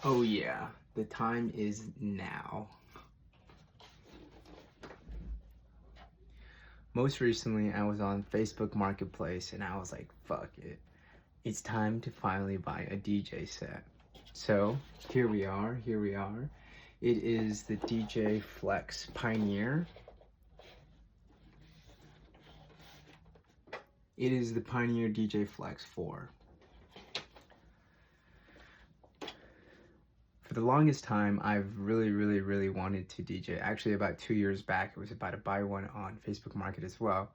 Oh yeah, the time is now. Most recently, I was on Facebook Marketplace and I was like, fuck it. It's time to finally buy a DJ set. So, here we are. It is the DJ Flex Pioneer. It is the Pioneer DJ Flex 4. For the longest time, I've really wanted to DJ. Actually, about 2 years back, I was about to buy one on Facebook Market as well.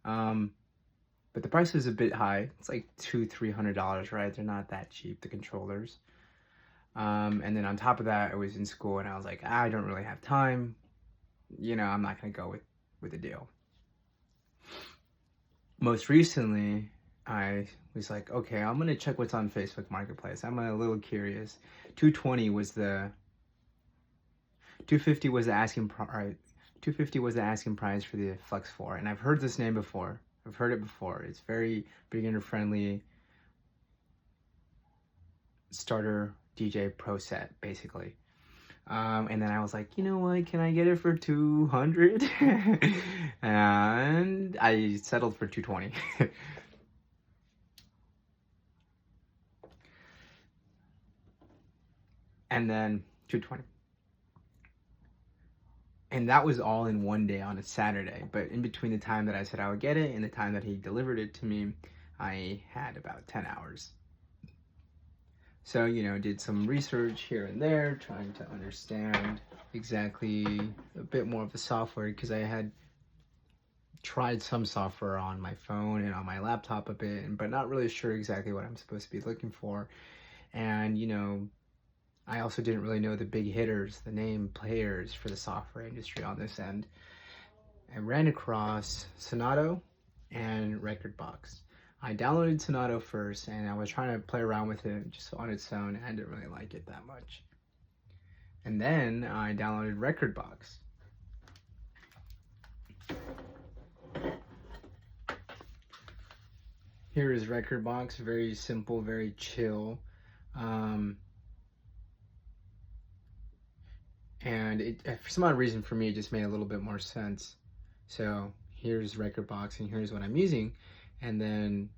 But the price was a bit high. It's like $200-300, right? They're not that cheap, the controllers. And then on top of that, I was in school and I was like, I don't really have time. I'm not gonna go with the deal. Most recently, I was like, okay, I'm gonna check what's on Facebook Marketplace. I'm a little curious. 220 was the 250 was the asking price. 250 was the asking price for the Flex 4, and I've heard this name before. I've heard it before. It's very beginner friendly starter DJ pro set, basically. And then I was like, you know what? Can I get it for 200? And I settled for 220. And then 220. And that was all in one day on a Saturday. But in between the time that I said I would get it and the time that he delivered it to me, I had about 10 hours. So, did some research here and there, trying to understand exactly a bit more of the software, because I had tried some software on my phone and on my laptop a bit, but not really sure exactly what I'm supposed to be looking for. And, I also didn't really know the big hitters, the name players for the software industry on this end. I ran across Sonato and Rekordbox. I downloaded Sonato first and I was trying to play around with it just on its own, and I didn't really like it that much. And then I downloaded Rekordbox. Here is Rekordbox, very simple, very chill. And for some odd reason for me, it just made a little bit more sense. So here's Rekordbox and here's what I'm using. And then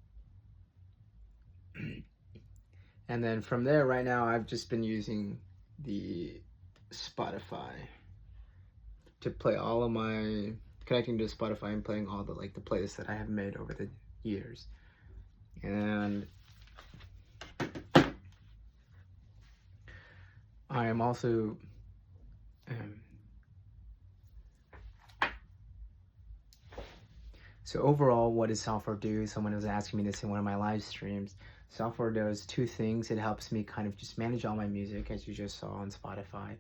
from there, right now, I've just been using the Spotify to play all of my, connecting to Spotify and playing all the playlists that I have made over the years. And I am also so overall, what does software do? Someone was asking me this in one of my live streams. Software does two things. It helps me kind of just manage all my music, as you just saw on Spotify,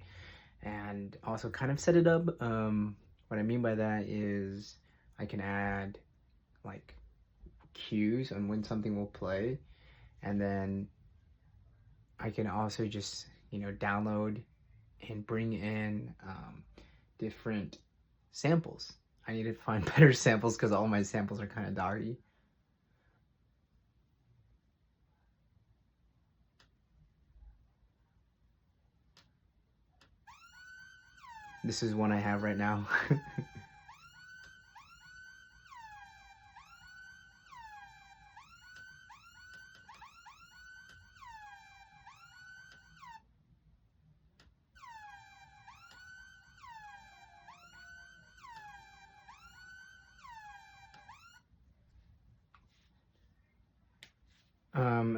and also kind of set it up. What I mean by that is I can add like cues on when something will play, and then I can also just download and bring in different samples. I need to find better samples because all my samples are kind of doggy. This is one I have right now.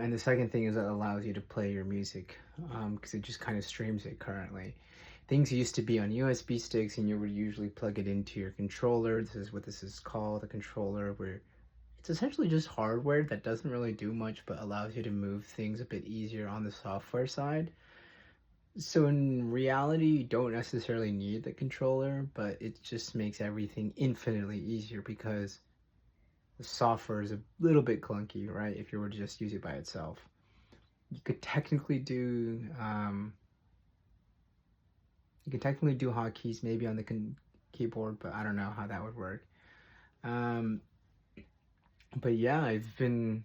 And the second thing is it allows you to play your music, because it just kind of streams it currently. Things used to be on USB sticks and you would usually plug it into your controller. This is what this is called, a controller, where it's essentially just hardware that doesn't really do much but allows you to move things a bit easier on the software side. So in reality, you don't necessarily need the controller, but it just makes everything infinitely easier because the software is a little bit clunky, right? If you were to just use it by itself, you could technically do hotkeys maybe on the keyboard, but I don't know how that would work. But yeah, I've been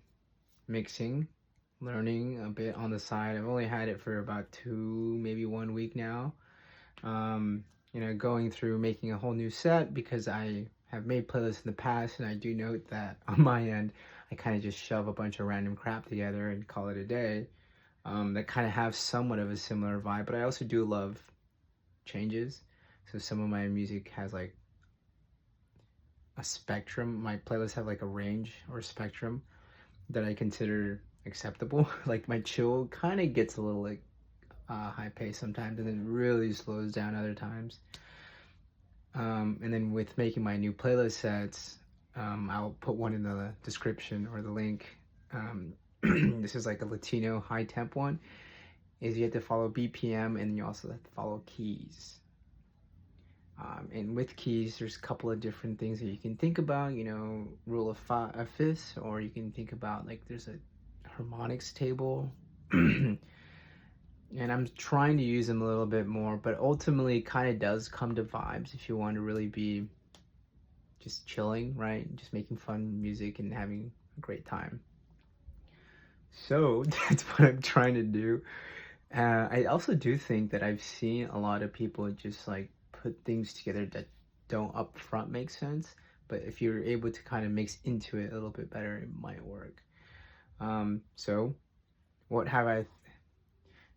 mixing learning a bit on the side. I've only had it for about 2, maybe 1 week now. Going through making a whole new set because I have made playlists in the past, and I do note that on my end, I kind of just shove a bunch of random crap together and call it a day. That kind of have somewhat of a similar vibe, but I also do love changes. So some of my music has like a spectrum. My playlists have like a range or spectrum that I consider acceptable. Like my chill kind of gets a little like high pace sometimes, and then really slows down other times. And then with making my new playlist sets, I'll put one in the description or the link. This is like a Latino high temp one. Is you have to follow BPM, and you also have to follow keys. And with keys, there's a couple of different things that you can think about. Rule of fifths, or you can think about like there's a harmonics table. And I'm trying to use them a little bit more, but ultimately it kind of does come to vibes if you want to really be just chilling, right? Just making fun music and having a great time. So that's what I'm trying to do. I also do think that I've seen a lot of people just like put things together that don't upfront make sense, but if you're able to kind of mix into it a little bit better, it might work. So what have I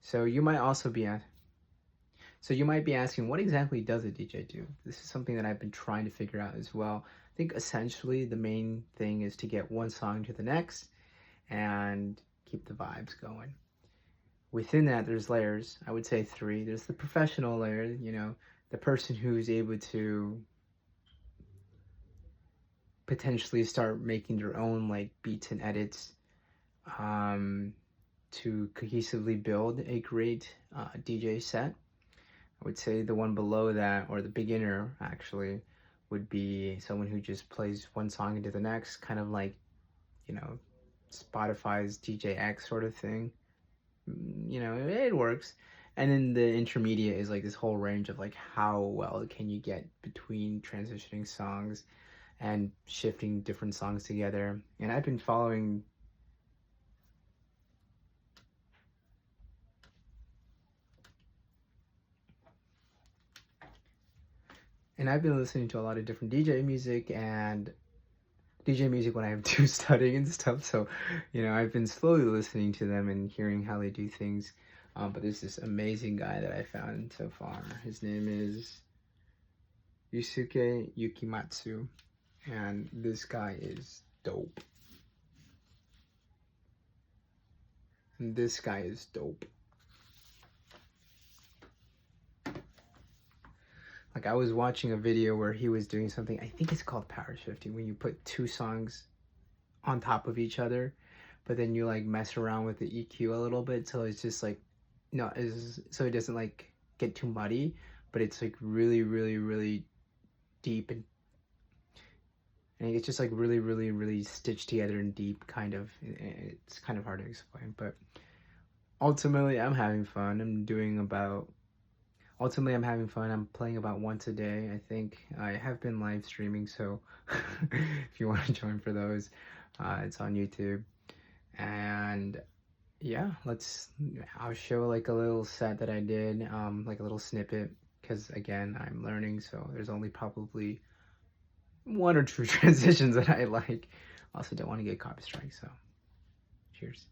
So you might also be asking, what exactly does a DJ do? This is something that I've been trying to figure out as well. I think essentially the main thing is to get one song to the next and keep the vibes going. Within that, there's layers. I would say 3. There's the professional layer, the person who's able to potentially start making their own like beats and edits, to cohesively build a great DJ set. I would say the one below that, or the beginner actually, would be someone who just plays one song into the next, kind of like, Spotify's DJ X sort of thing. It works. And then the intermediate is like this whole range of like how well can you get between transitioning songs and shifting different songs together. And I've been following listening to a lot of different DJ music when I have to studying and stuff. So, I've been slowly listening to them and hearing how they do things. But there's this amazing guy that I found so far. His name is Yusuke Yukimatsu, and this guy is dope. Like I was watching a video where he was doing something, I think it's called power shifting, when you put 2 songs on top of each other, but then you like mess around with the EQ a little bit, so it's just like, so it doesn't like get too muddy, but it's like really, really, really deep, and it's just like really, really, really stitched together and deep, kind of. It's kind of hard to explain, but ultimately I'm having fun. I'm playing about once a day. I think I have been live streaming, so if you want to join for those, it's on YouTube. And yeah, I'll show like a little set that I did, like a little snippet, because again, I'm learning, so there's only probably 1 or 2 transitions that I like. Also don't want to get copy strike, so cheers.